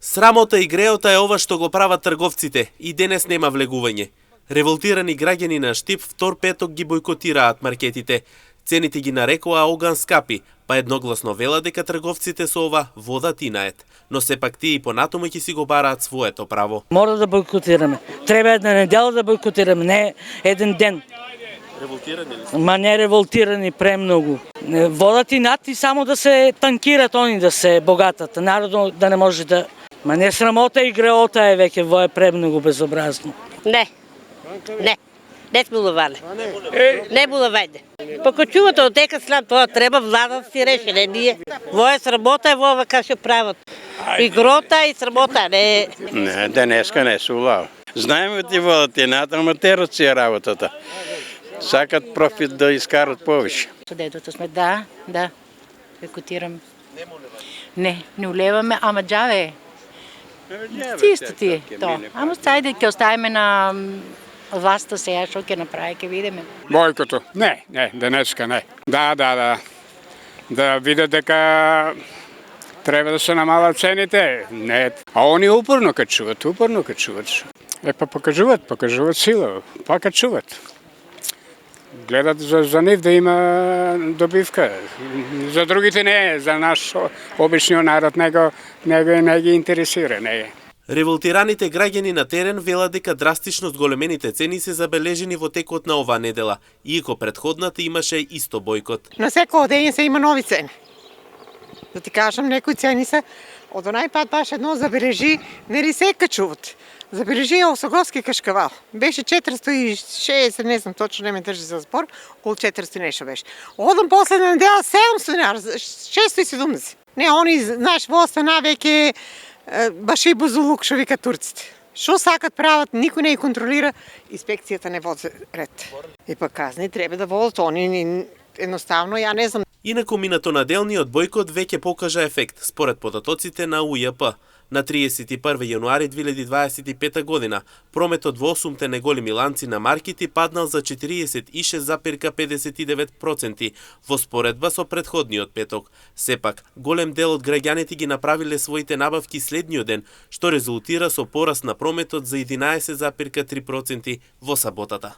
Срамота и греота е ова што го прават трговците и денес нема влегување. Револтирани граѓани на Штип втор петок ги бойкотираат маркетите. Цените ги нарекоа оган скапи, па едногласно велат дека трговците со ова водат и наед. Но сепак тие и понатаму ќе си го бараат своето право. Мора да бойкотираме. Треба една недела да бойкотираме, не еден ден. Револтирани ли сте? Ма не револтирани премногу. Водат и над и само да се танкират они, да се богатат. Народно да не може да... Ма не срамота и греота е веќе, во е премногу безобразно. Не смилувале. Не булавајде. Покачувате од дека след тоа треба влада да си реши, не ние. Во е срамота, во ова како прават. И грота и срамота, не. Не, денеска не се улава. Знаеме ти водат и натаму терат си работата. Сакат профит да изкарат повише. Со дедото сме, да, бойкотираме. Не улеваме, ама джаве. Чисто ти е то. Ама сајде ќе оставиме на власта сега, што ќе направи, ќе видиме. Бойкото? Не, денеска не. Да. Да видят дека треба да се намалат цените. Не. А они упорно качуват. Па покажуват сила, па качуват. Гледат за нив да има добивка. За другите не, за наш обичниот народ не ги интересира, не. Револтираните граѓани на терен велат дека драстично зголемените цени се забележени во текот на оваа недела, иако претходната имаше исто бойкот. На секој ден се има нови цени. Да ти кажам, некои цени се од онај пат баш едно забележи, нели се качуват. Забележи осоговски кашкавал. Беше 460, не знам точно, не ме држи за збор, околу 400 нешто беше. Одам последна недела 700 dinara, 670. Не, они, знаеш, во стана веќе баш и бузулук, што викат турците. Што сакат прават, никој не ги контролира, инспекцијата не води ред. И па казни треба да водат, они едноставно, ја не знам. Инаку минатонаделниот бойкот веќе покажа ефект, според податоците на УЈП. На 31 јануари 2025 година, прометот во 8-те неголеми ланци на маркети паднал за 46,59% во споредба со претходниот петок. Сепак, голем дел од граѓаните ги направиле своите набавки следниот ден, што резултира со пораст на прометот за 11,3% во саботата.